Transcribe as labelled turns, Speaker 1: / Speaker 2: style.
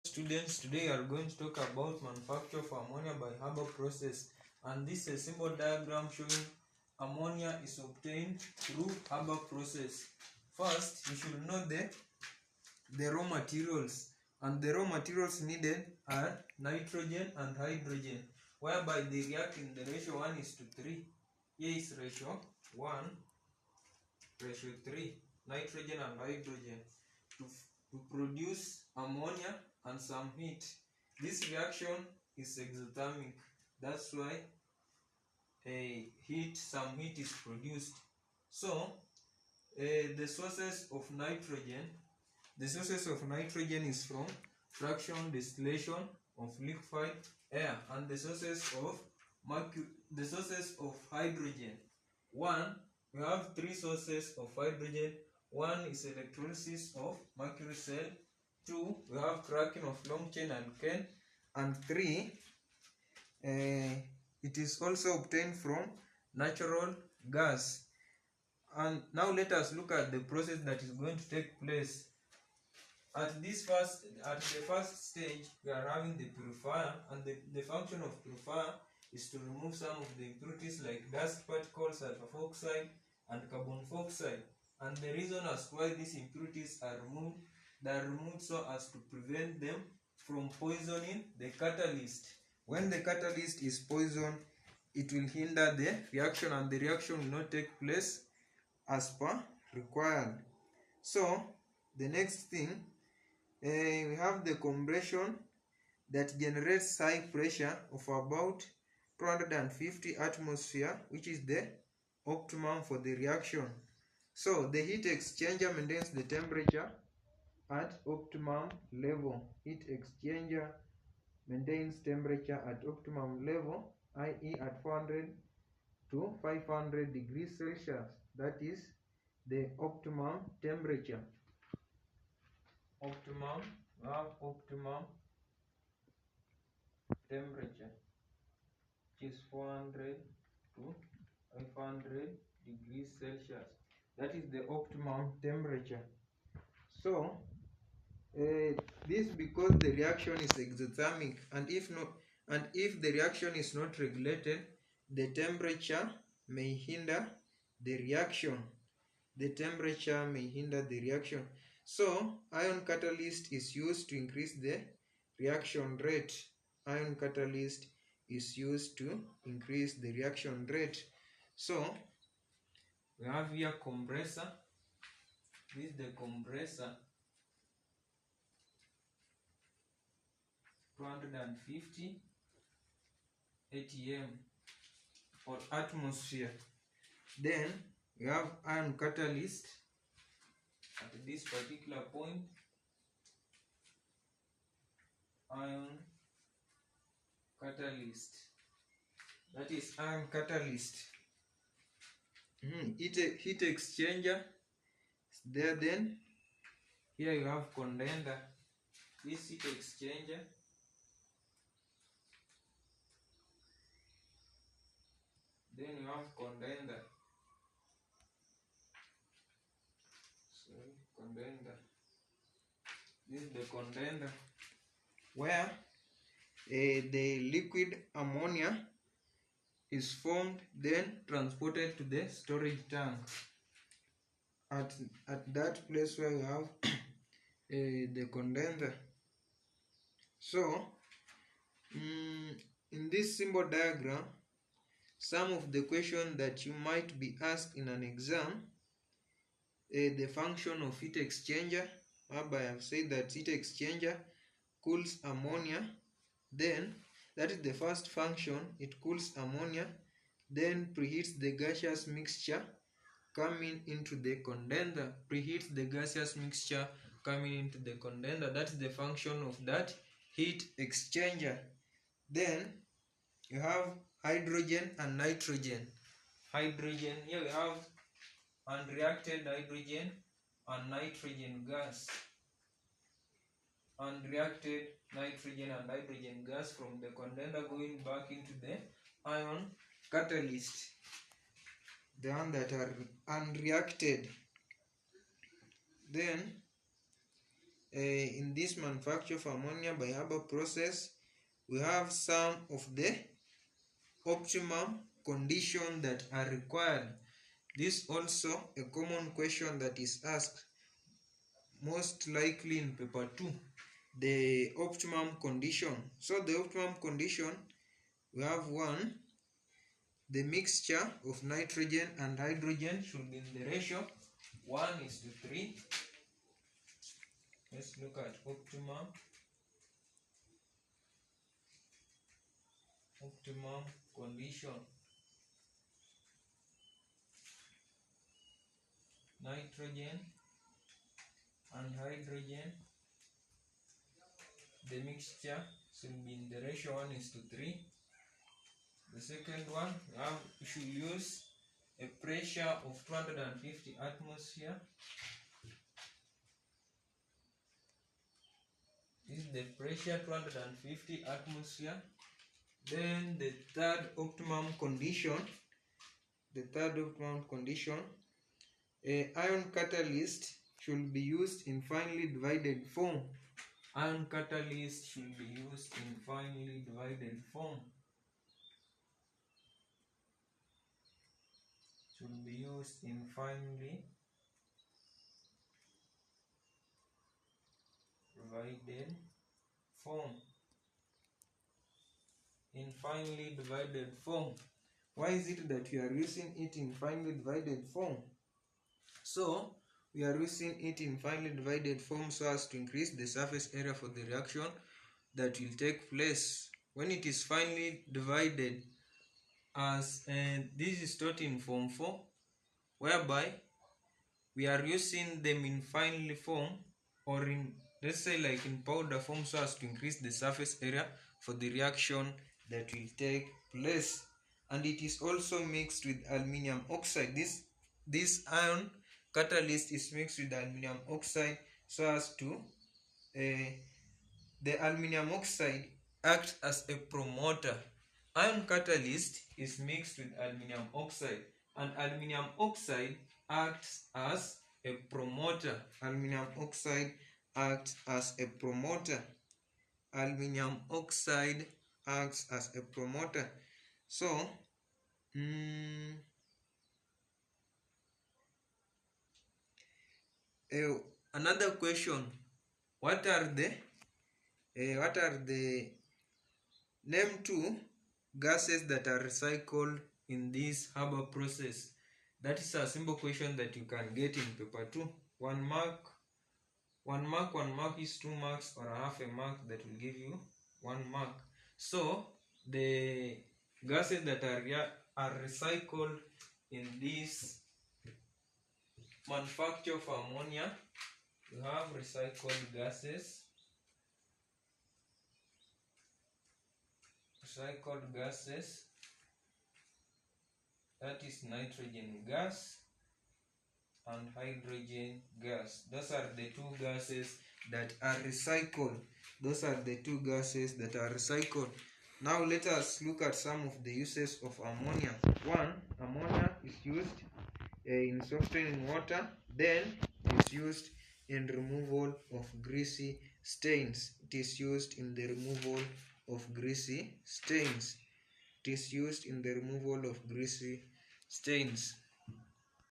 Speaker 1: Students, today we are going to talk about manufacture of ammonia by Haber process, and this is a simple diagram showing ammonia is obtained through Haber process. First, you should know the raw materials, and the raw materials needed are nitrogen and hydrogen, whereby they react in the ratio 1:3. Here is ratio 1, ratio 3, nitrogen and hydrogen to produce ammonia and some heat. This reaction is exothermic. That's why some heat is produced. So the sources of nitrogen is from fraction distillation of liquefied air, and the sources of hydrogen. We have three sources of hydrogen. One is electrolysis of mercury cell. Two, we have cracking of long chain alkane. And three, it is also obtained from natural gas. And now let us look at the process that is going to take place. At the first stage, we are having the purifier, and the function of purifier is to remove some of the impurities like dust particles, sulfur oxide, and carbon dioxide. And the reason as to why these impurities are removed, they are removed so as to prevent them from poisoning the catalyst. When the catalyst is poisoned, it will hinder the reaction, and the reaction will not take place as per required. So the next thing, we have the compression that generates high pressure of about 250 atmosphere, which is the optimum for the reaction. So the heat exchanger maintains the temperature at optimum level. Heat exchanger maintains temperature at optimum level, i.e. at 400 to 500 degrees Celsius. That is the optimum temperature. Optimum temperature, which is 400 to 500 degrees Celsius. That is the optimum temperature. So this because the reaction is exothermic, and if the reaction is not regulated, the temperature may hinder the reaction. So ion catalyst is used to increase the reaction rate. So we have here compressor. This is the compressor, 250 atm or atmosphere. Then we have ion catalyst at this particular point. Ion catalyst, that is ion catalyst. Heat exchanger is there. Then here you have condenser. This heat exchanger, then you have condenser. This is the condenser where the liquid ammonia is formed, then transported to the storage tank. At that place where you have the condenser. So in this symbol diagram, some of the questions that you might be asked in an exam, the function of heat exchanger, whereby I have said that heat exchanger cools ammonia. Then that is the first function, it cools ammonia, then preheats the gaseous mixture coming into the condenser. That is the function of that heat exchanger. Then you have hydrogen and nitrogen. Here we have unreacted hydrogen and nitrogen gas. Unreacted nitrogen and hydrogen gas from the condenser going back into the ion catalyst. The one that are unreacted. Then in this manufacture of ammonia by Haber process, we have some of the optimum conditions that are required. This also a common question that is asked most likely in paper 2, the optimum condition. So the optimum condition, we have one, the mixture of nitrogen and hydrogen should be in the ratio 1:3. Let's look at optimum condition. Nitrogen and hydrogen, the mixture should be in the ratio 1:3. The second one, we should use a pressure of 250 atmosphere. This is the pressure, 250 atmosphere. Then the third optimum condition, a ion catalyst should be used in finely divided form. Ion catalyst should be used in finely divided form. Should be used in finely divided form. In finely divided form. Why is it that we are using it in finely divided form? So we are using it in finely divided form so as to increase the surface area for the reaction that will take place. When it is finely divided, as this is taught in form 4, whereby we are using them in finely form, or in, let's say, like in powder form, so as to increase the surface area for the reaction that will take place. And it is also mixed with aluminium oxide. This ion catalyst is mixed with aluminium oxide so as to the aluminium oxide acts as a promoter. Ion catalyst is mixed with aluminium oxide, and aluminium oxide acts as a promoter. Aluminium oxide acts as a promoter. Aluminium oxide acts as a promoter. So another question: what are the name 2 gases that are recycled in this Haber process? That is a simple question that you can get in paper 2. 1 mark. 1 mark, 1 mark is 2 marks, or half a mark that will give you 1 mark. So the gases that are recycled in this manufacture of ammonia, you have recycled gases. Recycled gases, that is nitrogen gas and hydrogen gas. Those are the 2 gases that are recycled. Now let us look at some of the uses of ammonia. 1, ammonia is used in softening water. Then it is used in removal of greasy stains. It is used in the removal of greasy stains.